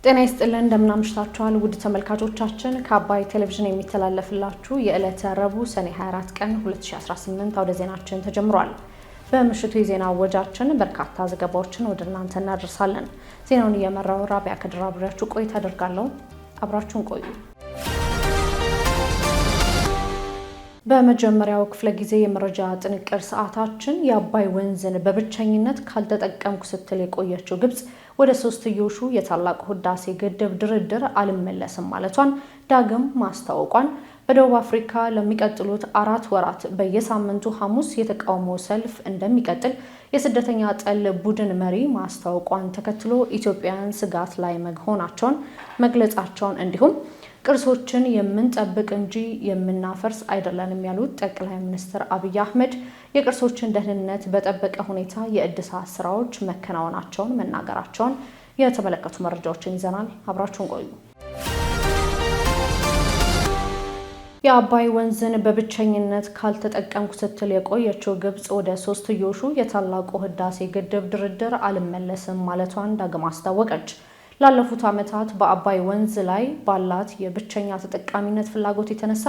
ጤና ይስጥልን እንደምናምሽታችኋል ውድ ተመልካቾቻችን ከአባይ ቴሌቪዥን የሚተላለፍላችሁ የዕለተ ረቡዕ ሰኔ 24 ቀን 2018 አውደ ዜናችን ተጀምሯል። በምሽቱ የዜና ወጃችን በርካታ ዘገባዎችን ወደ እናንተ እናደርሳለን። ዜናውን እየመራው ራቢያ ከድር አብራችሁ ቆይታ አደርጋለሁ። አብራችሁን ቆዩ። በመጀመሪያው ክፍለ ጊዜ የመረጃ ጥንቅር ሰዓታችን የአባይ ወንዝን በብቸኝነት ካልተጠቀምኩ ስትል የቆየችው ግብጽ ወደ ሶስትዮሹ የታላቁ ህዳሴ ግድብ ድርድር አልመለስም ማለቷን ዳግም ማስታወቋን፣ በደቡብ አፍሪካ ለሚቀጥሉት 4 ወራት በየሳምንቱ ሐሙስ የተቃውሞ ሰልፍ እንደሚቀጥል የስደተኛ ጠል ቡድን መሪ ማስታወቋን ተከትሎ ኢትዮጵያውያን ስጋት ላይ መሆናቸውን መግለጻቸውን እንዲሁም ቅርሶችን የምንጠብቅ እንጂ የምናፈርስ አይደለንም ያሉት ጠቅላይ ሚኒስትር አብይ አህመድ የቅርሶችን ደህንነት በጠበቀ ሁኔታ የእድሳት ስራዎች መከናወናቸውን መናገራቸውን የተመለከቱ መረጃዎችን ይዘናል። አብራችሁን ቆዩ። የአባይ ወንዝን በብቸኝነት ካልተጠቀምኩ ስትል የቆየችው ግብጽ ወደ ሶስትዮሹ የታላቁ ህዳሴ ግድብ ድርድር አልመለስም ማለቷን ዳግም አስታወቀች። ላለፉት ዓመታት በአባይ ወንዝ ላይ ባላት የብቸኛ ተጠቃሚነት ፍላጎት የተነሳ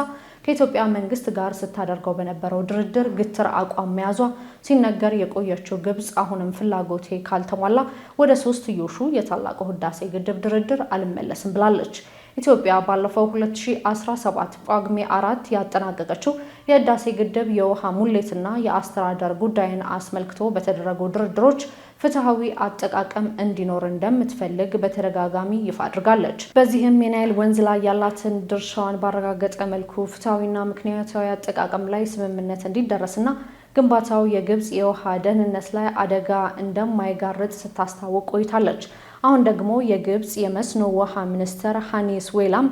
ከኢትዮጵያ መንግስት ጋር ስታደርገው በነበረው ድርድር ግትር አቋም መያዟ ሲነገር የቆየችው ግብጽ አሁንም ፍላጎቴ ካልተሟላ ወደ ሶስትዮሹ የታላቁ ህዳሴ ግድብ ድርድር አልመለስም ብላለች። ኢትዮጵያ ባለፈው 2017 ጳጉሜ 4 ያጠናቀቀችው የህዳሴ ግድብ የውሃ ሙሌትና የአስተዳደር ጉዳይን አስመልክቶ በተደረጉ ድርድሮች ፍትሃዊ አጠቃቀም እንዲኖር እንደምትፈልግ በተደጋጋሚ ይፋ አድርጋለች። በዚህም የናይል ወንዝ ላይ ያላትን ድርሻዋን ባረጋገጠ መልኩ ፍትሃዊና ምክንያታዊ አጠቃቀም ላይ ስምምነት እንዲደረስና ግንባታው የግብጽ የውሃ ደህንነት ላይ አደጋ እንደማይጋርጥ ስታስታውቅ ቆይታለች። አሁን ደግሞ የግብጽ የመስኖ ውሃ ሚኒስትር ሃኒስ ዌላም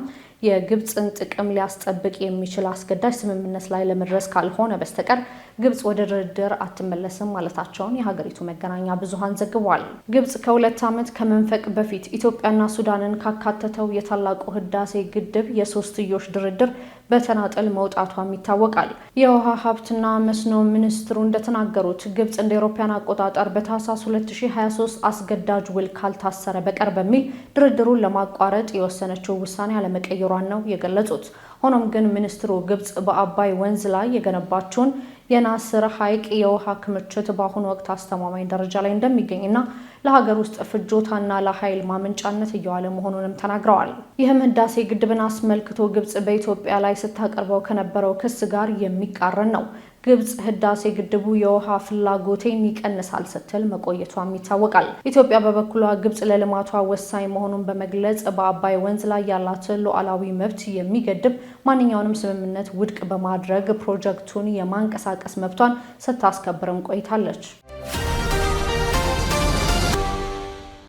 የግብጽን ጥቅም ሊያስጠብቅ የሚችል አስገዳጅ ስምምነት ላይ ለመድረስ ካልሆነ በስተቀር ግብጽ ወደ ድርድር አትመለስም ማለታቸውን የሀገሪቱ መገናኛ ብዙሃን ዘግቧል። ግብጽ ከ2 ዓመት ከመንፈቅ በፊት ኢትዮጵያና ሱዳንን ካካተተው የታላቁ ህዳሴ ግድብ የሶስትዮሽ ድርድር በተናጠል መውጣቷም ይታወቃል። የውሃ ሀብትና መስኖ ሚኒስትሩ እንደተናገሩት ግብጽ እንደ አውሮፓውያን አቆጣጠር በታህሳስ 2023 አስገዳጅ ውል ካልታሰረ በቀር በሚል ድርድሩን ለማቋረጥ የወሰነችው ውሳኔ አለመቀየሯን ነው የገለጹት። ሆኖም ግን ሚኒስትሩ ግብጽ በአባይ ወንዝ ላይ የገነባቸውን የናስር ሐይቅ የውሃ ክምችት በአሁኑ ወቅት አስተማማኝ ደረጃ ላይ እንደሚገኝና ለሀገር ውስጥ ፍጆታና ለኃይል ማመንጫነት እየዋለ መሆኑንም ተናግረዋል። ይህም ህዳሴ ግድብን አስመልክቶ ግብጽ በኢትዮጵያ ላይ ስታቀርበው ከነበረው ክስ ጋር የሚቃረን ነው። ግብጽ ህዳሴ ግድቡ የውሃ ፍላጎቴን ይቀንሳል ስትል መቆየቷም ይታወቃል። ኢትዮጵያ በበኩሏ ግብጽ ለልማቷ ወሳኝ መሆኑን በመግለጽ በአባይ ወንዝ ላይ ያላትን ሉዓላዊ መብት የሚገድብ ማንኛውንም ስምምነት ውድቅ በማድረግ ፕሮጀክቱን የማንቀሳቀስ መብቷን ስታስከብርም ቆይታለች።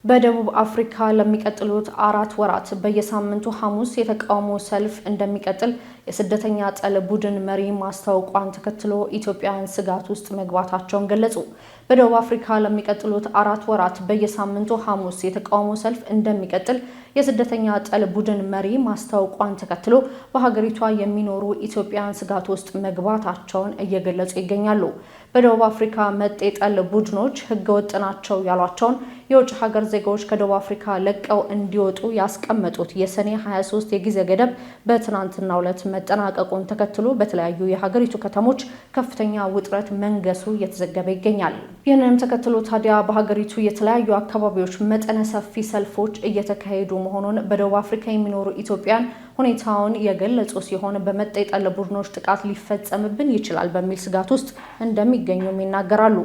በደቡብ አፍሪካ ለሚቀጥሉት 4 ወራት በየሳምንቱ ሐሙስ የተቃውሞ ሰልፍ እንደሚቀጥል የስደተኛ ጠል ቡድን መሪ ማስታወቋን ተከትሎ ኢትዮጵያውያን ስጋት ውስጥ መግባታቸውን ገለጹ። በደቡብ አፍሪካ ለሚቀጥሉት 4 ወራት በየሳምንቱ ሐሙስ የተቃውሞ ሰልፍ እንደሚቀጥል የስደተኛ ጠል ቡድን መሪ ማስታወቋን ተከትሎ በሀገሪቷ የሚኖሩ ኢትዮጵያውያን ስጋት ውስጥ መግባታቸውን እየገለጹ ይገኛሉ። በደቡብ አፍሪካ መጤ ጠል ቡድኖች ህገወጥ ናቸው ያሏቸውን የውጭ ሀገር ዜጋዎች ከደቡብ አፍሪካ ለቀው እንዲወጡ ያስቀመጡት የሰኔ 23 የጊዜ ገደብ በትናንትናው ዕለት መጠናቀቁን ተከትሎ በተለያዩ የሀገሪቱ ከተሞች ከፍተኛ ውጥረት መንገሱ እየተዘገበ ይገኛል። ይህንንም ተከትሎ ታዲያ በሀገሪቱ የተለያዩ አካባቢዎች መጠነ ሰፊ ሰልፎች እየተካሄዱ መሆኑን በደቡብ አፍሪካ የሚኖሩ ኢትዮጵያን ሁኔታውን የገለጹ ሲሆን በመጤ ጠል ቡድኖች ጥቃት ሊፈጸምብን ይችላል በሚል ስጋት ውስጥ እንደሚገኙም ይናገራሉ።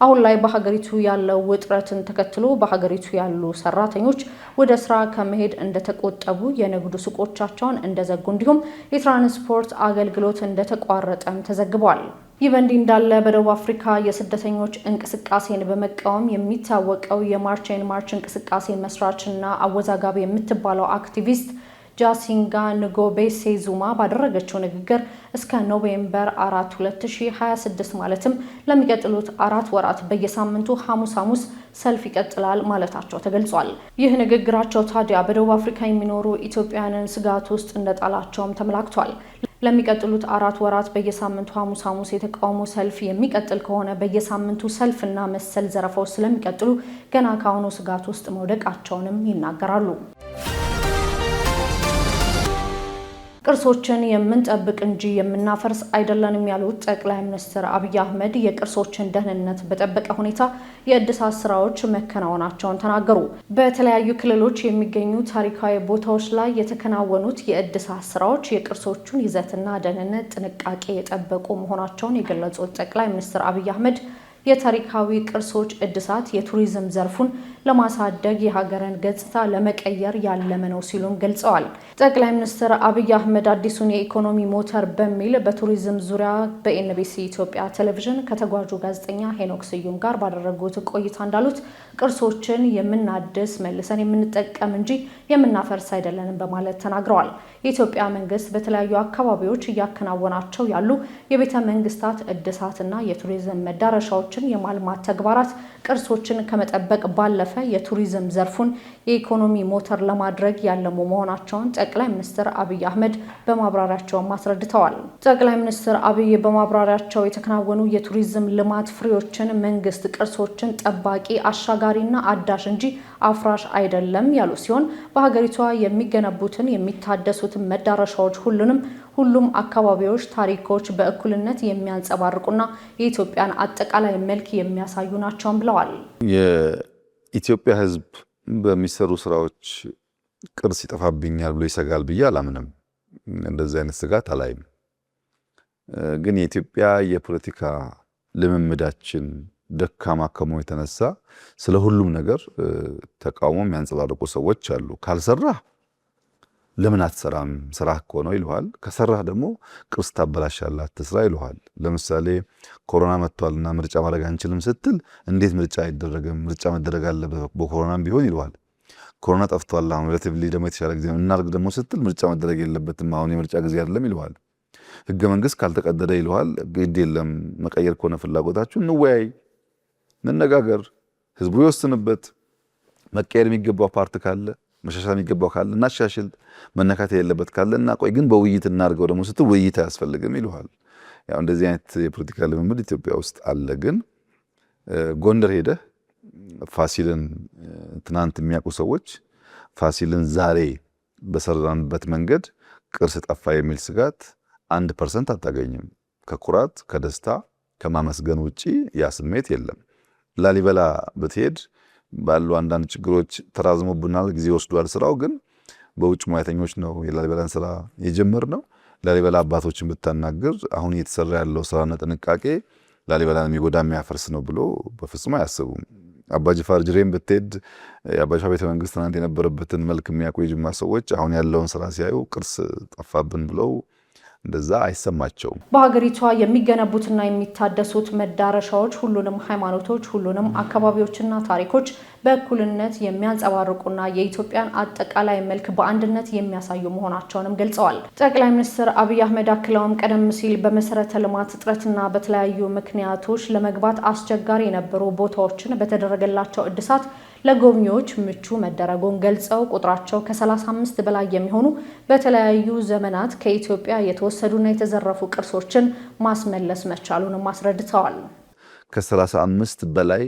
አሁን ላይ በሀገሪቱ ያለው ውጥረትን ተከትሎ በሀገሪቱ ያሉ ሰራተኞች ወደ ስራ ከመሄድ እንደተቆጠቡ፣ የንግድ ሱቆቻቸውን እንደዘጉ እንዲሁም የትራንስፖርት አገልግሎት እንደተቋረጠም ተዘግቧል። ይህ በእንዲህ እንዳለ በደቡብ አፍሪካ የስደተኞች እንቅስቃሴን በመቃወም የሚታወቀው የማርች ማርች እንቅስቃሴ መስራችና አወዛጋቢ የምትባለው አክቲቪስት ጃሲንጋ ንጎቤሴ ዙማ ባደረገችው ንግግር እስከ ኖቬምበር 4 2026 ማለትም ለሚቀጥሉት 4 ወራት በየሳምንቱ ሐሙስ ሰልፍ ይቀጥላል ማለታቸው ተገልጿል። ይህ ንግግራቸው ታዲያ በደቡብ አፍሪካ የሚኖሩ ኢትዮጵያውያንን ስጋት ውስጥ እንደጣላቸውም ተመላክቷል። ለሚቀጥሉት 4 ወራት በየሳምንቱ ሐሙስ የተቃውሞ ሰልፍ የሚቀጥል ከሆነ በየሳምንቱ ሰልፍና መሰል ዘረፋዎች ስለሚቀጥሉ ገና ካሁኑ ስጋት ውስጥ መውደቃቸውንም ይናገራሉ። ቅርሶችን የምንጠብቅ እንጂ የምናፈርስ አይደለንም ያሉት ጠቅላይ ሚኒስትር አብይ አህመድ የቅርሶችን ደህንነት በጠበቀ ሁኔታ የእድሳት ስራዎች መከናወናቸውን ተናገሩ። በተለያዩ ክልሎች የሚገኙ ታሪካዊ ቦታዎች ላይ የተከናወኑት የእድሳት ስራዎች የቅርሶቹን ይዘትና ደህንነት ጥንቃቄ የጠበቁ መሆናቸውን የገለጹት ጠቅላይ ሚኒስትር አብይ አህመድ የታሪካዊ ቅርሶች እድሳት የቱሪዝም ዘርፉን ለማሳደግ የሀገርን ገጽታ ለመቀየር ያለመ ነው ሲሉም ገልጸዋል። ጠቅላይ ሚኒስትር አብይ አህመድ አዲሱን የኢኮኖሚ ሞተር በሚል በቱሪዝም ዙሪያ በኤንቢሲ ኢትዮጵያ ቴሌቪዥን ከተጓዡ ጋዜጠኛ ሄኖክ ስዩም ጋር ባደረጉት ቆይታ እንዳሉት ቅርሶችን የምናድስ መልሰን የምንጠቀም እንጂ የምናፈርስ አይደለንም በማለት ተናግረዋል። የኢትዮጵያ መንግስት በተለያዩ አካባቢዎች እያከናወናቸው ያሉ የቤተ መንግስታት እድሳትና የቱሪዝም መዳረሻዎችን የማልማት ተግባራት ቅርሶችን ከመጠበቅ ባለፈ የቱሪዝም ዘርፉን የኢኮኖሚ ሞተር ለማድረግ ያለሙ መሆናቸውን ጠቅላይ ሚኒስትር አብይ አህመድ በማብራሪያቸው አስረድተዋል። ጠቅላይ ሚኒስትር አብይ በማብራሪያቸው የተከናወኑ የቱሪዝም ልማት ፍሬዎችን መንግስት ቅርሶችን ጠባቂ አሻጋሪና አዳሽ እንጂ አፍራሽ አይደለም ያሉ ሲሆን በሀገሪቷ የሚገነቡትን የሚታደሱትን መዳረሻዎች ሁሉም አካባቢዎች ታሪኮች በእኩልነት የሚያንጸባርቁና የኢትዮጵያን አጠቃላይ መልክ የሚያሳዩ ናቸው ብለዋል። የኢትዮጵያ ሕዝብ በሚሰሩ ስራዎች ቅርስ ይጠፋብኛል ብሎ ይሰጋል ብዬ አላምንም። እንደዚህ አይነት ስጋት አላይም። ግን የኢትዮጵያ የፖለቲካ ልምምዳችን ደካማ ከመሆኑ የተነሳ ስለ ሁሉም ነገር ተቃውሞ የሚያንጸባርቁ ሰዎች አሉ። ካልሰራህ ለምን አትሰራም? ስራህ እኮ ነው ይልሃል። ከሰራህ ደግሞ ቅርስ ታበላሻለህ፣ አትስራ ይልሃል። ለምሳሌ ኮሮና መጥቷልና ምርጫ ማድረግ አንችልም ስትል እንዴት ምርጫ አይደረግም? ምርጫ መደረግ አለበት በኮሮናም ቢሆን ይልሃል። ኮሮና ጠፍቷል፣ አሁን ሪሌቲቭሊ ደግሞ የተሻለ ጊዜ እናድርግ ደግሞ ስትል ምርጫ መደረግ የለበትም፣ አሁን የምርጫ ጊዜ አይደለም ይልሃል። ህገ መንግስት ካልተቀደደ ይልሃል። ግድ የለም መቀየር ከሆነ ፍላጎታችሁ እንወያይ፣ እንነጋገር፣ ህዝቡ ይወስንበት። መቀየር የሚገባው ፓርት ካለ መሻሻል የሚገባው ካለ እናሻሽል፣ መነካት የሌለበት ካለ እናቆይ፣ ግን በውይይት እናድርገው ደግሞ ስትል ውይይት አያስፈልግም ይልሃል። ያው እንደዚህ አይነት የፖለቲካ ልምምድ ኢትዮጵያ ውስጥ አለ። ግን ጎንደር ሄደህ ፋሲልን ትናንት የሚያውቁ ሰዎች ፋሲልን ዛሬ በሰራንበት መንገድ ቅርስ ጠፋ የሚል ስጋት 1% አታገኝም። ከኩራት ከደስታ ከማመስገን ውጪ ያ ስሜት የለም። ላሊበላ ብትሄድ ባሉ አንዳንድ ችግሮች ተራዝሞብናል፣ ጊዜ ወስዷል ስራው። ግን በውጭ ሙያተኞች ነው የላሊበላን ስራ የጀመርነው። ላሊበላ አባቶችን ብታናግር አሁን እየተሰራ ያለው ስራና ጥንቃቄ ላሊበላን የሚጎዳ የሚያፈርስ ነው ብሎ በፍጹም አያስቡም። አባጅፋር ጅሬን ብትሄድ የአባጅፋር ቤተ መንግስት ትናንት የነበረበትን መልክ የሚያውቁ የጅማ ሰዎች አሁን ያለውን ስራ ሲያዩ ቅርስ ጠፋብን ብለው እንደዛ አይሰማቸውም። በሀገሪቷ የሚገነቡትና የሚታደሱት መዳረሻዎች ሁሉንም ሃይማኖቶች፣ ሁሉንም አካባቢዎችና ታሪኮች በእኩልነት የሚያንጸባርቁና የኢትዮጵያን አጠቃላይ መልክ በአንድነት የሚያሳዩ መሆናቸውንም ገልጸዋል። ጠቅላይ ሚኒስትር አብይ አህመድ አክለውም ቀደም ሲል በመሰረተ ልማት እጥረትና በተለያዩ ምክንያቶች ለመግባት አስቸጋሪ የነበሩ ቦታዎችን በተደረገላቸው እድሳት ለጎብኚዎች ምቹ መደረጉን ገልጸው ቁጥራቸው ከ35 በላይ የሚሆኑ በተለያዩ ዘመናት ከኢትዮጵያ የተወሰዱና የተዘረፉ ቅርሶችን ማስመለስ መቻሉንም አስረድተዋል። ከ35 በላይ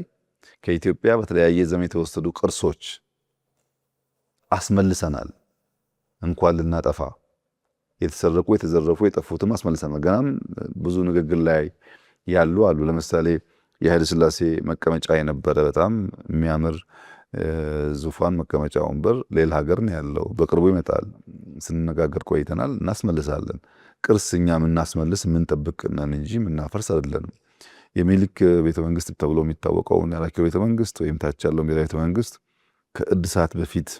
ከኢትዮጵያ በተለያየ ዘመን የተወሰዱ ቅርሶች አስመልሰናል። እንኳን ልናጠፋ የተሰረቁ የተዘረፉ የጠፉትም አስመልሰናል። ገናም ብዙ ንግግር ላይ ያሉ አሉ። ለምሳሌ የኃይለ ሥላሴ መቀመጫ የነበረ በጣም የሚያምር ዙፋን መቀመጫ ወንበር ሌላ ሀገር ነው ያለው፣ በቅርቡ ይመጣል። ስንነጋገር ቆይተናል። እናስመልሳለን። ቅርስ እኛ የምናስመልስ የምንጠብቅ ነን እንጂ የምናፈርስ አይደለንም። የሚኒልክ ቤተ መንግስት ተብሎ የሚታወቀውን የአራት ቤተ መንግስት ወይም ታች ያለው ብሔራዊ ቤተ መንግስት ከእድሳት በፊት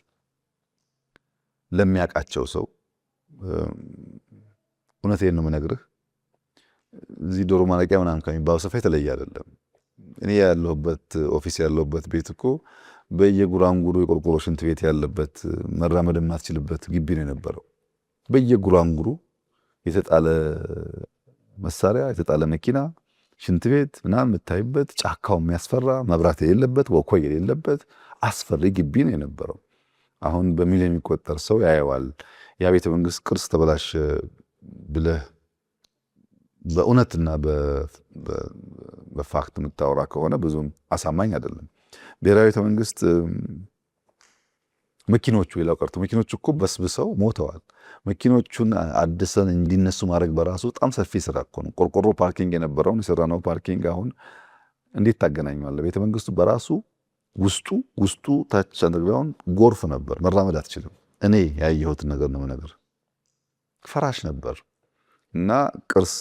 ለሚያውቃቸው ሰው እውነቴን ነው የምነግርህ፣ እዚህ ዶሮ ማለቂያ ምናምን ከሚባለው ሰፋ የተለየ አይደለም። እኔ ያለሁበት ኦፊስ ያለሁበት ቤት እኮ በየጉራንጉሩ የቆርቆሮ ሽንት ቤት ያለበት መራመድ የማትችልበት ግቢ ነው የነበረው። በየጉራንጉሩ የተጣለ መሳሪያ፣ የተጣለ መኪና፣ ሽንት ቤት ምናምን የምታይበት፣ ጫካው የሚያስፈራ፣ መብራት የሌለበት፣ ወኮይ የሌለበት አስፈሪ ግቢ ነው የነበረው። አሁን በሚሊዮን የሚቆጠር ሰው ያየዋል። ያ ቤተ መንግስት ቅርስ ተበላሸ ብለህ በእውነትና በፋክት የምታወራ ከሆነ ብዙም አሳማኝ አይደለም። ብሔራዊ ቤተ መንግስት መኪኖቹ ሌላው ቀርቶ መኪኖቹ እኮ በስብሰው ሞተዋል። መኪኖቹን አድሰን እንዲነሱ ማድረግ በራሱ በጣም ሰፊ ስራ እኮ ነው። ቆርቆሮ ፓርኪንግ የነበረውን የሰራነው ፓርኪንግ አሁን እንዴት ታገናኘዋለህ? ቤተ መንግስቱ በራሱ ውስጡ ታች አንደርግራውንድ ጎርፍ ነበር፣ መራመድ አትችልም። እኔ ያየሁትን ነገር ነው ነገር ፈራሽ ነበር እና ቅርስ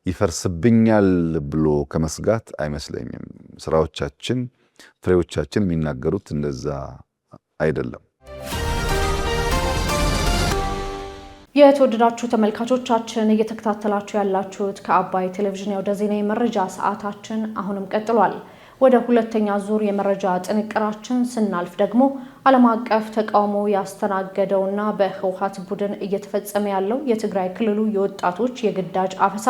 ይፈርስብኛል ብሎ ከመስጋት አይመስለኝም። ስራዎቻችን ፍሬዎቻችን የሚናገሩት እንደዛ አይደለም። የተወደዳችሁ ተመልካቾቻችን እየተከታተላችሁ ያላችሁት ከአባይ ቴሌቪዥን ወደ ዜና የመረጃ ሰዓታችን አሁንም ቀጥሏል። ወደ ሁለተኛ ዙር የመረጃ ጥንቅራችን ስናልፍ ደግሞ ዓለም አቀፍ ተቃውሞ ያስተናገደውና በህወሓት ቡድን እየተፈጸመ ያለው የትግራይ ክልሉ የወጣቶች የግዳጅ አፈሳ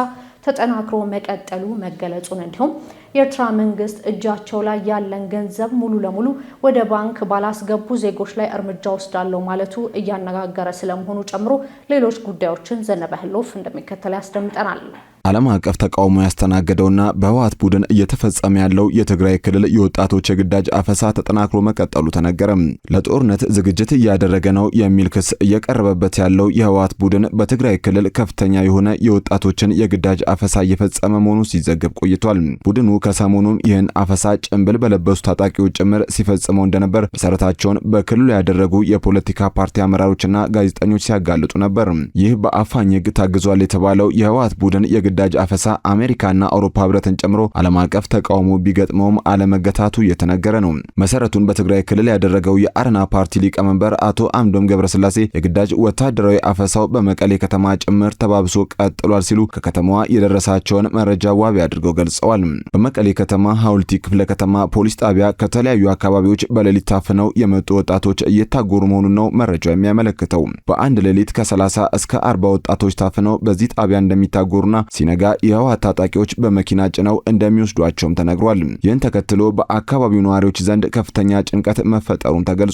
ተጠናክሮ መቀጠሉ መገለጹን እንዲሁም የኤርትራ መንግስት እጃቸው ላይ ያለን ገንዘብ ሙሉ ለሙሉ ወደ ባንክ ባላስገቡ ዜጎች ላይ እርምጃ ወስዳለው ማለቱ እያነጋገረ ስለመሆኑ ጨምሮ ሌሎች ጉዳዮችን ዘነበ ህሎፍ እንደሚከተል ያስደምጠናል። ዓለም አቀፍ ተቃውሞ ያስተናገደውና በህወሓት ቡድን እየተፈጸመ ያለው የትግራይ ክልል የወጣቶች የግዳጅ አፈሳ ተጠናክሮ መቀጠሉ ተነገረ። ለጦርነት ዝግጅት እያደረገ ነው የሚል ክስ እየቀረበበት ያለው የህወሓት ቡድን በትግራይ ክልል ከፍተኛ የሆነ የወጣቶችን የግዳጅ አፈሳ እየፈጸመ መሆኑ ሲዘገብ ቆይቷል። ቡድኑ ከሰሞኑም ይህን አፈሳ ጭንብል በለበሱ ታጣቂዎች ጭምር ሲፈጽመው እንደነበር መሰረታቸውን በክልሉ ያደረጉ የፖለቲካ ፓርቲ አመራሮችና ጋዜጠኞች ሲያጋልጡ ነበር። ይህ በአፋኝ ህግ ታግዟል የተባለው የህወሓት ቡድን የግዳጅ አፈሳ አሜሪካና አውሮፓ ህብረትን ጨምሮ ዓለም አቀፍ ተቃውሞ ቢገጥመውም አለመገታቱ እየተነገረ ነው። መሰረቱን በትግራይ ክልል ያደረገው የአረና ፓርቲ ሊቀመንበር አቶ አምዶም ገብረስላሴ የግዳጅ ወታደራዊ አፈሳው በመቀሌ ከተማ ጭምር ተባብሶ ቀጥሏል ሲሉ ከከተማዋ የደረሳቸውን መረጃ ዋቢ አድርገው ገልጸዋል። በመቀሌ ከተማ ሐውልቲ ክፍለ ከተማ ፖሊስ ጣቢያ ከተለያዩ አካባቢዎች በሌሊት ታፍነው የመጡ ወጣቶች እየታጎሩ መሆኑን ነው መረጃው የሚያመለክተው። በአንድ ሌሊት ከ30 እስከ 40 ወጣቶች ታፍነው በዚህ ጣቢያ እንደሚታጎሩና ሲነጋ የህወሓት ታጣቂዎች በመኪና ጭነው እንደሚወስዷቸውም ተነግሯል። ይህን ተከትሎ በአካባቢው ነዋሪዎች ዘንድ ከፍተኛ ጭንቀት መፈጠሩን ተገልጿል።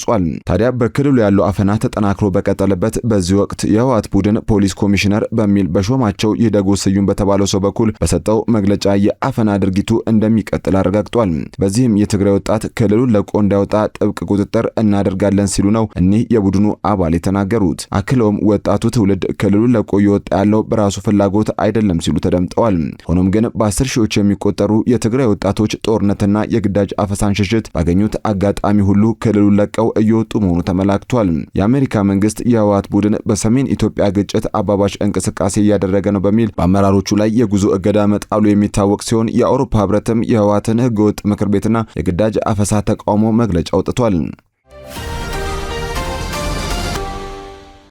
ታዲያ በክልሉ ያለው አፈና ተጠናክሮ በቀጠለበት በዚህ ወቅት የህወሓት ቡድን ፖሊስ ኮሚሽነር በሚል በሾማቸው ይደጉ ስዩም በተባለው ሰው በኩል በሰጠው መግለጫ የአፈና ድርጊቱ እንደሚቀጥል አረጋግጧል። በዚህም የትግራይ ወጣት ክልሉን ለቆ እንዳይወጣ ጥብቅ ቁጥጥር እናደርጋለን ሲሉ ነው እኒህ የቡድኑ አባል የተናገሩት። አክለውም ወጣቱ ትውልድ ክልሉን ለቆ እየወጣ ያለው በራሱ ፍላጎት አይደለም ሲሉ ተደምጠዋል። ሆኖም ግን በ10 ሺዎች የሚቆጠሩ የትግራይ ወጣቶች ጦርነትና የግዳጅ አፈሳን ሽሽት ባገኙት አጋጣሚ ሁሉ ክልሉን ለቀው እየወጡ መሆኑ ተመላክቷል። የአሜሪካ መንግስት የህወሓት ቡድን በሰሜን ኢትዮጵያ ግጭት አባባሽ እንቅስቃሴ እያደረገ ነው በሚል በአመራሮቹ ላይ የጉዞ እገዳ መጣሉ የሚታወቅ ሲሆን የአውሮፓ ህብረትም የህወሓትን ህገወጥ ምክር ቤትና የግዳጅ አፈሳ ተቃውሞ መግለጫ አውጥቷል።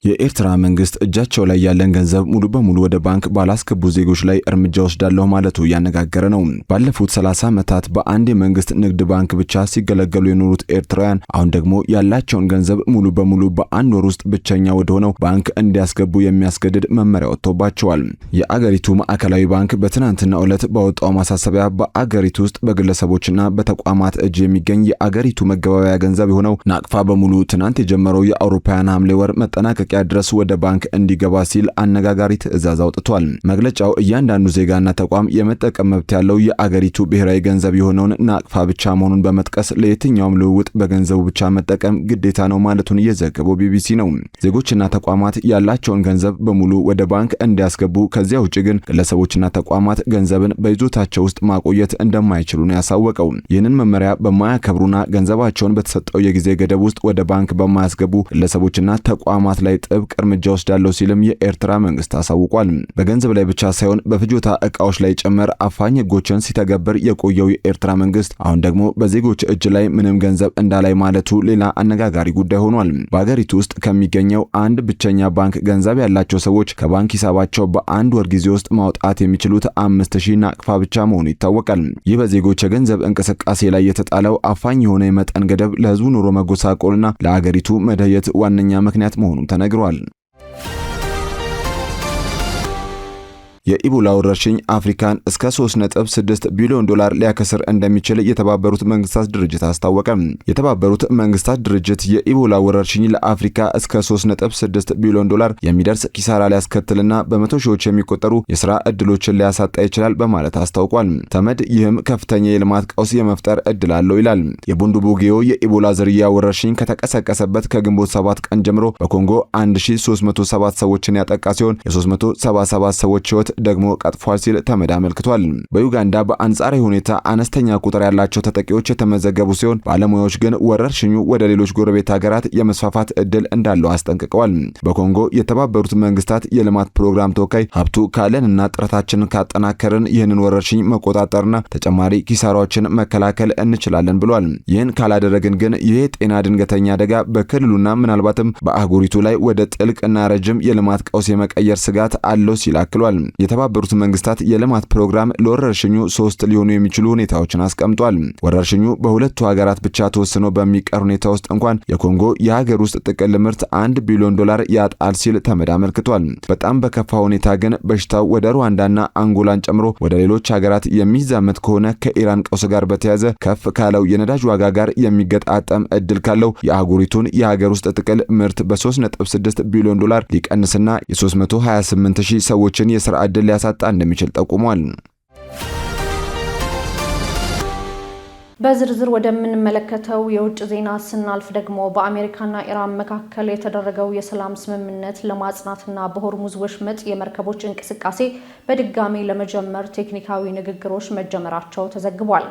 የኤርትራ መንግስት እጃቸው ላይ ያለን ገንዘብ ሙሉ በሙሉ ወደ ባንክ ባላስገቡ ዜጎች ላይ እርምጃ ወስዳለሁ ማለቱ ያነጋገረ ነው። ባለፉት 30 ዓመታት በአንድ የመንግስት ንግድ ባንክ ብቻ ሲገለገሉ የኖሩት ኤርትራውያን አሁን ደግሞ ያላቸውን ገንዘብ ሙሉ በሙሉ በአንድ ወር ውስጥ ብቸኛ ወደ ሆነው ባንክ እንዲያስገቡ የሚያስገድድ መመሪያ ወጥቶባቸዋል። የአገሪቱ ማዕከላዊ ባንክ በትናንትናው ዕለት ባወጣው ማሳሰቢያ በአገሪቱ ውስጥ በግለሰቦችና በተቋማት እጅ የሚገኝ የአገሪቱ መገበያያ ገንዘብ የሆነው ናቅፋ በሙሉ ትናንት የጀመረው የአውሮፓውያን ሐምሌ ወር መጠናቀቂያ ድረስ ወደ ባንክ እንዲገባ ሲል አነጋጋሪ ትዕዛዝ አውጥቷል። መግለጫው እያንዳንዱ ዜጋና ተቋም የመጠቀም መብት ያለው የአገሪቱ ብሔራዊ ገንዘብ የሆነውን ናቅፋ ብቻ መሆኑን በመጥቀስ ለየትኛውም ልውውጥ በገንዘቡ ብቻ መጠቀም ግዴታ ነው ማለቱን እየዘገበው ቢቢሲ ነው። ዜጎችና ተቋማት ያላቸውን ገንዘብ በሙሉ ወደ ባንክ እንዲያስገቡ፣ ከዚያ ውጭ ግን ግለሰቦችና ተቋማት ገንዘብን በይዞታቸው ውስጥ ማቆየት እንደማይችሉ ነው ያሳወቀው። ይህንን መመሪያ በማያከብሩና ገንዘባቸውን በተሰጠው የጊዜ ገደብ ውስጥ ወደ ባንክ በማያስገቡ ግለሰቦችና ተቋማት ላይ ጥብቅ እርምጃ ወስዳለሁ ሲልም የኤርትራ መንግስት አሳውቋል። በገንዘብ ላይ ብቻ ሳይሆን በፍጆታ ዕቃዎች ላይ ጭምር አፋኝ ህጎችን ሲተገብር የቆየው የኤርትራ መንግስት አሁን ደግሞ በዜጎች እጅ ላይ ምንም ገንዘብ እንዳላይ ማለቱ ሌላ አነጋጋሪ ጉዳይ ሆኗል። በአገሪቱ ውስጥ ከሚገኘው አንድ ብቸኛ ባንክ ገንዘብ ያላቸው ሰዎች ከባንክ ሂሳባቸው በአንድ ወር ጊዜ ውስጥ ማውጣት የሚችሉት 5000 ናቅፋ ብቻ መሆኑ ይታወቃል። ይህ በዜጎች የገንዘብ እንቅስቃሴ ላይ የተጣለው አፋኝ የሆነ የመጠን ገደብ ለህዝቡ ኑሮ መጎሳቆልና ለአገሪቱ መደየት ዋነኛ ምክንያት መሆኑን ተነግሯል። የኢቦላ ወረርሽኝ አፍሪካን እስከ 3.6 ቢሊዮን ዶላር ሊያከስር እንደሚችል የተባበሩት መንግስታት ድርጅት አስታወቀ። የተባበሩት መንግስታት ድርጅት የኢቦላ ወረርሽኝ ለአፍሪካ እስከ 3.6 ቢሊዮን ዶላር የሚደርስ ኪሳራ ሊያስከትልና በመቶ ሺዎች የሚቆጠሩ የሥራ ዕድሎችን ሊያሳጣ ይችላል በማለት አስታውቋል። ተመድ ይህም ከፍተኛ የልማት ቀውስ የመፍጠር ዕድል አለው ይላል። የቡንዱቡጊዮ የኢቦላ ዝርያ ወረርሽኝ ከተቀሰቀሰበት ከግንቦት 7 ቀን ጀምሮ በኮንጎ 1307 ሰዎችን ያጠቃ ሲሆን የ377 ሰዎች ሕይወት ደግሞ ቀጥፏል ሲል ተመድ አመልክቷል። በዩጋንዳ በአንጻራዊ ሁኔታ አነስተኛ ቁጥር ያላቸው ተጠቂዎች የተመዘገቡ ሲሆን ባለሙያዎች ግን ወረርሽኙ ወደ ሌሎች ጎረቤት ሀገራት የመስፋፋት ዕድል እንዳለው አስጠንቅቀዋል። በኮንጎ የተባበሩት መንግስታት የልማት ፕሮግራም ተወካይ ሀብቱ ካለንና ጥረታችንን ካጠናከርን ይህንን ወረርሽኝ መቆጣጠርና ተጨማሪ ኪሳራዎችን መከላከል እንችላለን ብሏል። ይህን ካላደረግን ግን ይህ ጤና ድንገተኛ አደጋ በክልሉና ምናልባትም በአህጉሪቱ ላይ ወደ ጥልቅና ረጅም የልማት ቀውስ የመቀየር ስጋት አለው ሲል አክሏል። የተባበሩት መንግስታት የልማት ፕሮግራም ለወረርሽኙ 3 ሊሆኑ የሚችሉ ሁኔታዎችን አስቀምጧል። ወረርሽኙ በሁለቱ ሀገራት ብቻ ተወስኖ በሚቀር ሁኔታ ውስጥ እንኳን የኮንጎ የሀገር ውስጥ ጥቅል ምርት 1 ቢሊዮን ዶላር ያጣል ሲል ተመድ አመልክቷል። በጣም በከፋ ሁኔታ ግን በሽታው ወደ ሩዋንዳና አንጎላን ጨምሮ ወደ ሌሎች ሀገራት የሚዛመት ከሆነ ከኢራን ቀውስ ጋር በተያያዘ ከፍ ካለው የነዳጅ ዋጋ ጋር የሚገጣጠም እድል ካለው የአህጉሪቱን የሀገር ውስጥ ጥቅል ምርት በ3.6 ቢሊዮን ዶላር ሊቀንስና የ328,000 ሰዎችን የሥራ ዕድል ሊያሳጣ እንደሚችል ጠቁሟል። በዝርዝር ወደምንመለከተው የውጭ ዜና ስናልፍ ደግሞ በአሜሪካና ኢራን መካከል የተደረገው የሰላም ስምምነት ለማጽናትና በሆርሙዝ ወሽመጥ የመርከቦች እንቅስቃሴ በድጋሚ ለመጀመር ቴክኒካዊ ንግግሮች መጀመራቸው ተዘግቧል።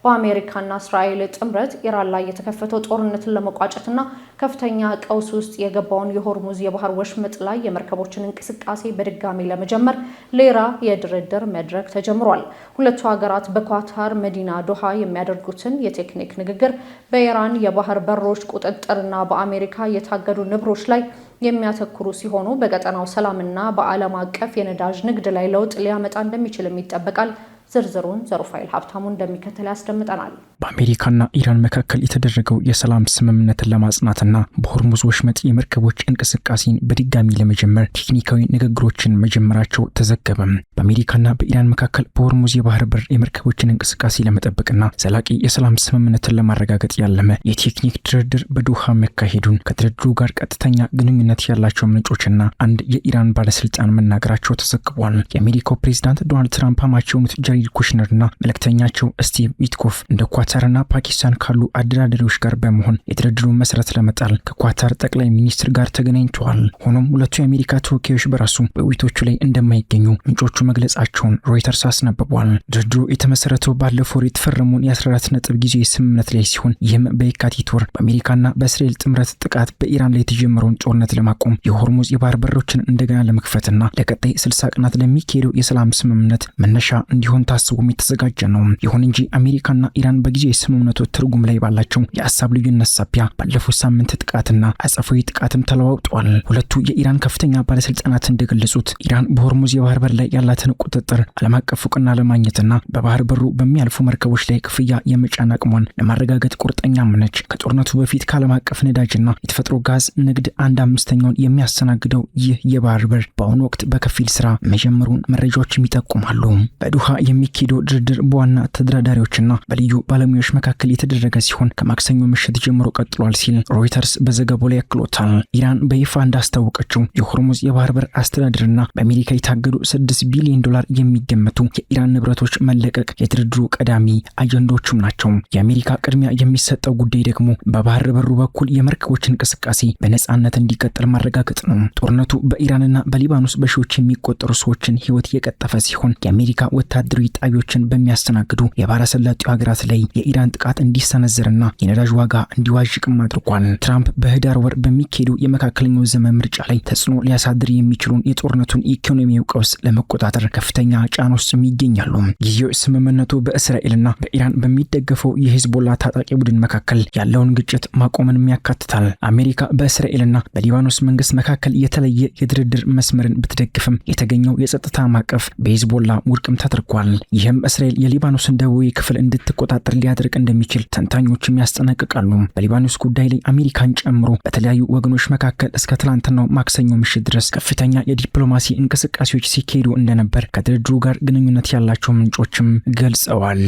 በአሜሪካና እስራኤል ጥምረት ኢራን ላይ የተከፈተው ጦርነትን ለመቋጨትና ከፍተኛ ቀውስ ውስጥ የገባውን የሆርሙዝ የባህር ወሽመጥ ላይ የመርከቦችን እንቅስቃሴ በድጋሚ ለመጀመር ሌላ የድርድር መድረክ ተጀምሯል። ሁለቱ ሀገራት በኳታር መዲና ዶሃ የሚያደርጉትን የቴክኒክ ንግግር በኢራን የባህር በሮች ቁጥጥርና በአሜሪካ የታገዱ ንብረቶች ላይ የሚያተኩሩ ሲሆኑ በቀጠናው ሰላምና በዓለም አቀፍ የነዳጅ ንግድ ላይ ለውጥ ሊያመጣ እንደሚችልም ይጠበቃል። ዝርዝሩን ዘሩፋይል ሀብታሙ እንደሚከተል ያስደምጠናል። በአሜሪካና ኢራን መካከል የተደረገው የሰላም ስምምነትን ለማጽናትና በሆርሙዝ ወሽመጥ የመርከቦች እንቅስቃሴን በድጋሚ ለመጀመር ቴክኒካዊ ንግግሮችን መጀመራቸው ተዘገበ። በአሜሪካና በኢራን መካከል በሆርሙዝ የባህር በር የመርከቦችን እንቅስቃሴ ለመጠበቅና ዘላቂ የሰላም ስምምነትን ለማረጋገጥ ያለመ የቴክኒክ ድርድር በዶሃ መካሄዱን ከድርድሩ ጋር ቀጥተኛ ግንኙነት ያላቸው ምንጮችና አንድ የኢራን ባለስልጣን መናገራቸው ተዘግቧል። የአሜሪካው ፕሬዝዳንት ዶናልድ ትራምፕ አማካሪዎች ጃሬድ ኩሽነርና መልእክተኛቸው ስቲቭ ዊትኮፍ እንደ ኳታርና ፓኪስታን ካሉ አደራዳሪዎች ጋር በመሆን የድርድሩን መሰረት ለመጣል ከኳታር ጠቅላይ ሚኒስትር ጋር ተገናኝተዋል። ሆኖም ሁለቱ የአሜሪካ ተወካዮች በራሱ በውይይቶቹ ላይ እንደማይገኙ ምንጮቹ መግለጻቸውን ሮይተርስ አስነብቧል። ድርድሩ የተመሰረተው ባለፈው ወር የተፈረመውን የ14 ነጥብ ጊዜያዊ ስምምነት ላይ ሲሆን ይህም በየካቲት ወር በአሜሪካና በእስራኤል ጥምረት ጥቃት በኢራን ላይ የተጀመረውን ጦርነት ለማቆም የሆርሙዝ የባህር በሮችን እንደገና ለመክፈትና ለቀጣይ 60 ቀናት ለሚካሄደው የሰላም ስምምነት መነሻ እንዲሆን ታስቦም የተዘጋጀ ነው። ይሁን እንጂ አሜሪካና ኢራን በጊዜያዊ ስምምነቱ ትርጉም ላይ ባላቸው የሀሳብ ልዩነት ሳቢያ ባለፈው ሳምንት ጥቃትና አጸፋዊ ጥቃትም ተለዋውጠዋል። ሁለቱ የኢራን ከፍተኛ ባለስልጣናት እንደገለጹት ኢራን በሆርሙዝ የባህር በር ላይ ያላትን ቁጥጥር ዓለም አቀፍ እውቅና ለማግኘትና በባህር በሩ በሚያልፉ መርከቦች ላይ ክፍያ የመጫን አቅሟን ለማረጋገጥ ቁርጠኛም ነች። ከጦርነቱ በፊት ከዓለም አቀፍ ነዳጅና የተፈጥሮ ጋዝ ንግድ 1/5ኛውን የሚያስተናግደው ይህ የባህር በር በአሁኑ ወቅት በከፊል ስራ መጀመሩን መረጃዎች ይጠቁማሉ። በዶሃ የሚካሄደው ድርድር በዋና ተደራዳሪዎችና በልዩ ባለሙያዎች መካከል የተደረገ ሲሆን ከማክሰኞ ምሽት ጀምሮ ቀጥሏል ሲል ሮይተርስ በዘገባው ላይ ያክሎታል። ኢራን በይፋ እንዳስታወቀችው የሆርሙዝ የባህር በር አስተዳደርና በአሜሪካ የታገዱ 6 ቢሊዮን ዶላር የሚገመቱ የኢራን ንብረቶች መለቀቅ የድርድሩ ቀዳሚ አጀንዳዎችም ናቸው። የአሜሪካ ቅድሚያ የሚሰጠው ጉዳይ ደግሞ በባህር በሩ በኩል የመርከቦች እንቅስቃሴ በነጻነት እንዲቀጥል ማረጋገጥ ነው። ጦርነቱ በኢራንና በሊባኖስ በሺዎች የሚቆጠሩ ሰዎችን ሕይወት የቀጠፈ ሲሆን የአሜሪካ ወታደራዊ ጣቢያዎችን በሚያስተናግዱ የባህረ ሰላጤው ሀገራት ላይ የኢራን ጥቃት እንዲሰነዘርና የነዳጅ ዋጋ እንዲዋዥቅም አድርጓል። ትራምፕ በህዳር ወር በሚካሄደው የመካከለኛው ዘመን ምርጫ ላይ ተጽዕኖ ሊያሳድር የሚችሉን የጦርነቱን ኢኮኖሚያዊ ቀውስ ለመቆጣጠር ከፍተኛ ጫና ውስጥም ይገኛሉ። ጊዜው ስምምነቱ በእስራኤልና በኢራን በሚደገፈው የሂዝቦላ ታጣቂ ቡድን መካከል ያለውን ግጭት ማቆምንም ያካትታል። አሜሪካ በእስራኤልና በሊባኖስ መንግስት መካከል የተለየ የድርድር መስመርን ብትደግፍም የተገኘው የጸጥታ ማዕቀፍ በሂዝቦላ ውድቅም ተደርጓል። ይህም እስራኤል የሊባኖስን ደቡባዊ ክፍል እንድትቆጣጠር ሊያደርግ እንደሚችል ተንታኞችም ያስጠነቅቃሉ። በሊባኖስ ጉዳይ ላይ አሜሪካን ጨምሮ በተለያዩ ወገኖች መካከል እስከ ትላንትናው ማክሰኞ ምሽት ድረስ ከፍተኛ የዲፕሎማሲ እንቅስቃሴዎች ሲካሄዱ እንደነበር ከድርድሩ ጋር ግንኙነት ያላቸው ምንጮችም ገልጸዋል።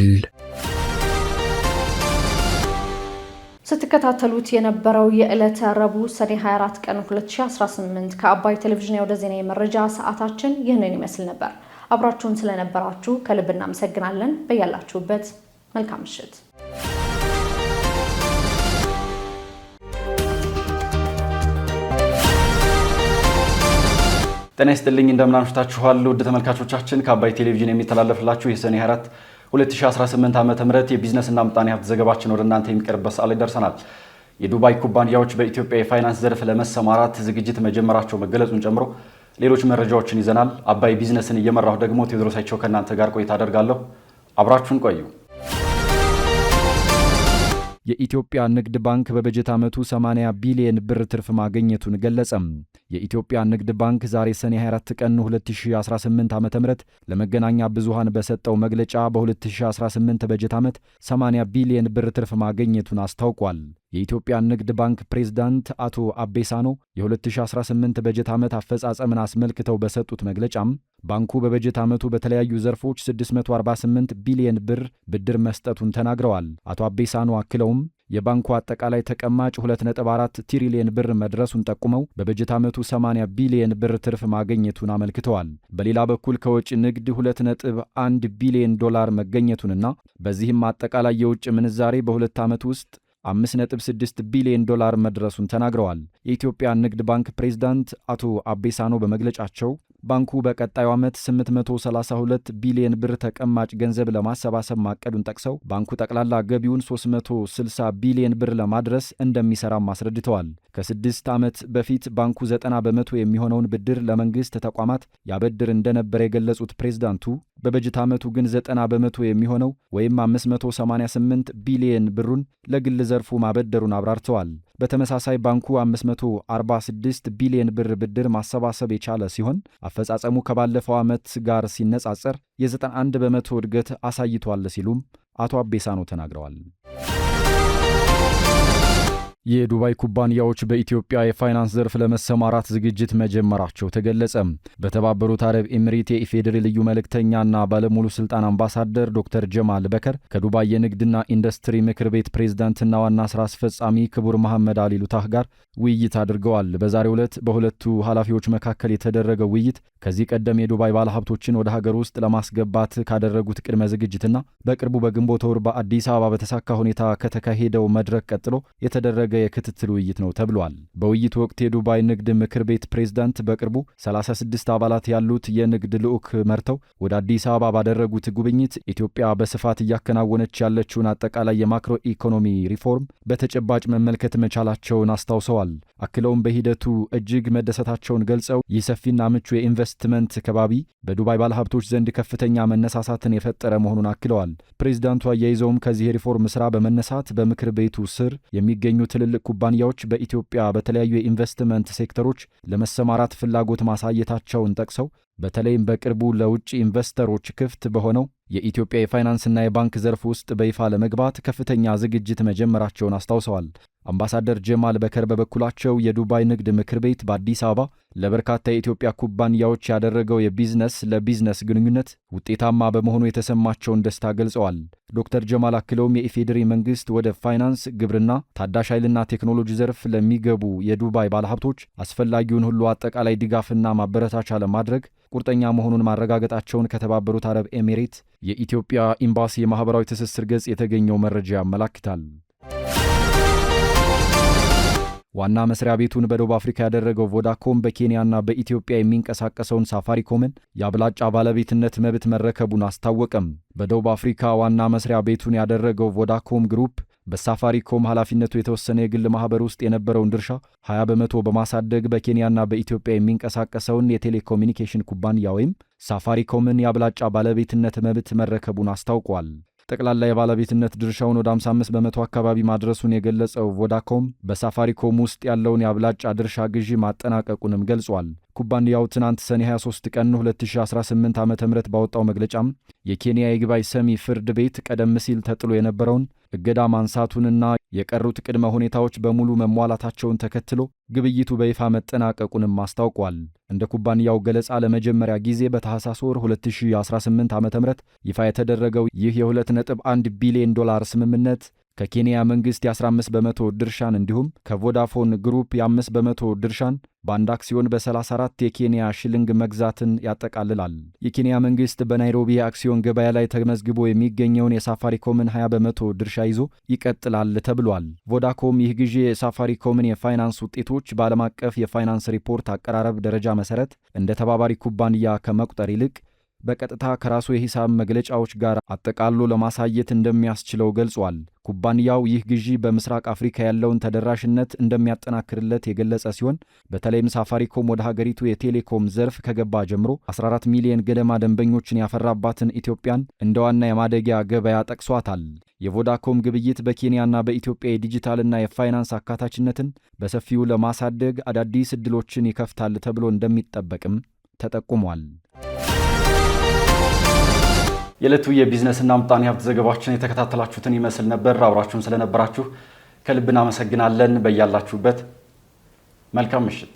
ስትከታተሉት የነበረው የዕለተ ረቡዕ ሰኔ 24 ቀን 2018 ከአባይ ቴሌቪዥን ወደ ዜና የመረጃ ሰዓታችን ይህንን ይመስል ነበር። አብራችሁን ስለነበራችሁ ከልብ እናመሰግናለን። በያላችሁበት መልካም ምሽት። ጤና ይስጥልኝ፣ እንደምን አምሽታችኋል ውድ ተመልካቾቻችን። ከአባይ ቴሌቪዥን የሚተላለፍላችሁ የሰኔ 24 2018 ዓመተ ምህረት የቢዝነስና ምጣኔ ሀብት ዘገባችን ወደ እናንተ የሚቀርብበት ሰዓት ላይ ደርሰናል። የዱባይ ኩባንያዎች በኢትዮጵያ የፋይናንስ ዘርፍ ለመሰማራት ዝግጅት መጀመራቸው መገለጹን ጨምሮ ሌሎች መረጃዎችን ይዘናል። አባይ ቢዝነስን እየመራሁ ደግሞ ቴዎድሮስ አይቸው ከእናንተ ጋር ቆይታ አደርጋለሁ። አብራችሁን ቆዩ። የኢትዮጵያ ንግድ ባንክ በበጀት ዓመቱ 80 ቢሊዮን ብር ትርፍ ማግኘቱን ገለጸም። የኢትዮጵያ ንግድ ባንክ ዛሬ ሰኔ 24 ቀን 2018 ዓ.ም ለመገናኛ ብዙሃን በሰጠው መግለጫ በ2018 በጀት ዓመት 80 ቢሊዮን ብር ትርፍ ማግኘቱን አስታውቋል። የኢትዮጵያ ንግድ ባንክ ፕሬዝዳንት አቶ አቤሳኖ የ2018 በጀት ዓመት አፈጻጸምን አስመልክተው በሰጡት መግለጫም ባንኩ በበጀት ዓመቱ በተለያዩ ዘርፎች 648 ቢሊዮን ብር ብድር መስጠቱን ተናግረዋል። አቶ አቤሳኖ አክለውም የባንኩ አጠቃላይ ተቀማጭ 2.4 ትሪሊዮን ብር መድረሱን ጠቁመው በበጀት ዓመቱ 80 ቢሊዮን ብር ትርፍ ማግኘቱን አመልክተዋል። በሌላ በኩል ከውጭ ንግድ 2.1 ቢሊዮን ዶላር መገኘቱንና በዚህም አጠቃላይ የውጭ ምንዛሬ በሁለት ዓመት ውስጥ 5.6 ቢሊዮን ዶላር መድረሱን ተናግረዋል። የኢትዮጵያ ንግድ ባንክ ፕሬዝዳንት አቶ አቤሳኖ በመግለጫቸው ባንኩ በቀጣዩ ዓመት 832 ቢሊዮን ብር ተቀማጭ ገንዘብ ለማሰባሰብ ማቀዱን ጠቅሰው ባንኩ ጠቅላላ ገቢውን 360 ቢሊዮን ብር ለማድረስ እንደሚሰራም አስረድተዋል። ከ6 ዓመት በፊት ባንኩ 90 በመቶ የሚሆነውን ብድር ለመንግሥት ተቋማት ያበድር እንደነበር የገለጹት ፕሬዝዳንቱ በበጀት ዓመቱ ግን 90 በመቶ የሚሆነው ወይም 588 ቢሊዮን ብሩን ለግል ዘርፉ ማበደሩን አብራርተዋል። በተመሳሳይ ባንኩ 546 ቢሊዮን ብር ብድር ማሰባሰብ የቻለ ሲሆን አፈጻጸሙ ከባለፈው ዓመት ጋር ሲነጻጸር የ91 በመቶ እድገት አሳይቷል ሲሉም አቶ አቤሳኖ ተናግረዋል። የዱባይ ኩባንያዎች በኢትዮጵያ የፋይናንስ ዘርፍ ለመሰማራት ዝግጅት መጀመራቸው ተገለጸ። በተባበሩት አረብ ኤሚሬት የኢፌዴሪ ልዩ መልእክተኛና ባለሙሉ ስልጣን አምባሳደር ዶክተር ጀማል በከር ከዱባይ የንግድና ኢንዱስትሪ ምክር ቤት ፕሬዝዳንትና ዋና ስራ አስፈጻሚ ክቡር መሐመድ አሊ ሉታህ ጋር ውይይት አድርገዋል። በዛሬው ዕለት በሁለቱ ኃላፊዎች መካከል የተደረገው ውይይት ከዚህ ቀደም የዱባይ ባለሀብቶችን ወደ ሀገር ውስጥ ለማስገባት ካደረጉት ቅድመ ዝግጅትና በቅርቡ በግንቦት ወር በአዲስ አበባ በተሳካ ሁኔታ ከተካሄደው መድረክ ቀጥሎ የተደረገ የክትትል ውይይት ነው ተብሏል። በውይይቱ ወቅት የዱባይ ንግድ ምክር ቤት ፕሬዝዳንት በቅርቡ 36 አባላት ያሉት የንግድ ልዑክ መርተው ወደ አዲስ አበባ ባደረጉት ጉብኝት ኢትዮጵያ በስፋት እያከናወነች ያለችውን አጠቃላይ የማክሮ ኢኮኖሚ ሪፎርም በተጨባጭ መመልከት መቻላቸውን አስታውሰዋል። አክለውም በሂደቱ እጅግ መደሰታቸውን ገልጸው ይህ ሰፊና ምቹ የኢንቨስትመንት ከባቢ በዱባይ ባለሀብቶች ዘንድ ከፍተኛ መነሳሳትን የፈጠረ መሆኑን አክለዋል። ፕሬዝዳንቱ አያይዘውም ከዚህ የሪፎርም ስራ በመነሳት በምክር ቤቱ ስር የሚገኙ ትልልቅ ኩባንያዎች በኢትዮጵያ በተለያዩ የኢንቨስትመንት ሴክተሮች ለመሰማራት ፍላጎት ማሳየታቸውን ጠቅሰው በተለይም በቅርቡ ለውጭ ኢንቨስተሮች ክፍት በሆነው የኢትዮጵያ የፋይናንስና የባንክ ዘርፍ ውስጥ በይፋ ለመግባት ከፍተኛ ዝግጅት መጀመራቸውን አስታውሰዋል። አምባሳደር ጀማል በከር በበኩላቸው የዱባይ ንግድ ምክር ቤት በአዲስ አበባ ለበርካታ የኢትዮጵያ ኩባንያዎች ያደረገው የቢዝነስ ለቢዝነስ ግንኙነት ውጤታማ በመሆኑ የተሰማቸውን ደስታ ገልጸዋል። ዶክተር ጀማል አክለውም የኢፌዴሪ መንግስት ወደ ፋይናንስ፣ ግብርና፣ ታዳሽ ኃይልና ቴክኖሎጂ ዘርፍ ለሚገቡ የዱባይ ባለሀብቶች አስፈላጊውን ሁሉ አጠቃላይ ድጋፍና ማበረታቻ ለማድረግ ቁርጠኛ መሆኑን ማረጋገጣቸውን ከተባበሩት አረብ ኤሚሬት የኢትዮጵያ ኤምባሲ የማህበራዊ ትስስር ገጽ የተገኘው መረጃ ያመላክታል። ዋና መስሪያ ቤቱን በደቡብ አፍሪካ ያደረገው ቮዳኮም በኬንያና በኢትዮጵያ የሚንቀሳቀሰውን ሳፋሪኮምን የአብላጫ ባለቤትነት መብት መረከቡን አስታወቀም። በደቡብ አፍሪካ ዋና መስሪያ ቤቱን ያደረገው ቮዳኮም ግሩፕ በሳፋሪኮም ኃላፊነቱ የተወሰነ የግል ማህበር ውስጥ የነበረውን ድርሻ 20 በመቶ በማሳደግ በኬንያና በኢትዮጵያ የሚንቀሳቀሰውን የቴሌኮሙኒኬሽን ኩባንያ ወይም ሳፋሪኮምን የአብላጫ ባለቤትነት መብት መረከቡን አስታውቋል። ጠቅላላ የባለቤትነት ድርሻውን ወደ 55 በመቶ አካባቢ ማድረሱን የገለጸው ቮዳኮም በሳፋሪኮም ውስጥ ያለውን የአብላጫ ድርሻ ግዢ ማጠናቀቁንም ገልጿል። ኩባንያው ትናንት ሰኔ 23 ቀን 2018 ዓ.ም ባወጣው መግለጫም የኬንያ ይግባኝ ሰሚ ፍርድ ቤት ቀደም ሲል ተጥሎ የነበረውን እገዳ ማንሳቱንና የቀሩት ቅድመ ሁኔታዎች በሙሉ መሟላታቸውን ተከትሎ ግብይቱ በይፋ መጠናቀቁንም አስታውቋል። እንደ ኩባንያው ገለጻ ለመጀመሪያ ጊዜ በታህሳስ ወር 2018 ዓ.ም ይፋ የተደረገው ይህ የ2.1 ቢሊዮን ዶላር ስምምነት ከኬንያ መንግስት የ15 በመቶ ድርሻን እንዲሁም ከቮዳፎን ግሩፕ የ5 በመቶ ድርሻን በአንድ አክሲዮን በ34 የኬንያ ሽልንግ መግዛትን ያጠቃልላል። የኬንያ መንግስት በናይሮቢ የአክሲዮን ገበያ ላይ ተመዝግቦ የሚገኘውን የሳፋሪኮምን 20 በመቶ ድርሻ ይዞ ይቀጥላል ተብሏል። ቮዳኮም ይህ ግዢ የሳፋሪኮምን የፋይናንስ ውጤቶች በዓለም አቀፍ የፋይናንስ ሪፖርት አቀራረብ ደረጃ መሰረት እንደ ተባባሪ ኩባንያ ከመቁጠር ይልቅ በቀጥታ ከራሱ የሂሳብ መግለጫዎች ጋር አጠቃሎ ለማሳየት እንደሚያስችለው ገልጿል። ኩባንያው ይህ ግዢ በምስራቅ አፍሪካ ያለውን ተደራሽነት እንደሚያጠናክርለት የገለጸ ሲሆን በተለይም ሳፋሪኮም ወደ ሀገሪቱ የቴሌኮም ዘርፍ ከገባ ጀምሮ 14 ሚሊዮን ገደማ ደንበኞችን ያፈራባትን ኢትዮጵያን እንደ ዋና የማደጊያ ገበያ ጠቅሷታል። የቮዳኮም ግብይት በኬንያና በኢትዮጵያ የዲጂታልና የፋይናንስ አካታችነትን በሰፊው ለማሳደግ አዳዲስ ዕድሎችን ይከፍታል ተብሎ እንደሚጠበቅም ተጠቁሟል። የዕለቱ የቢዝነስና ምጣኔ ሀብት ዘገባችን የተከታተላችሁትን ይመስል ነበር። አብራችሁን ስለነበራችሁ ከልብ እናመሰግናለን። በያላችሁበት መልካም ምሽት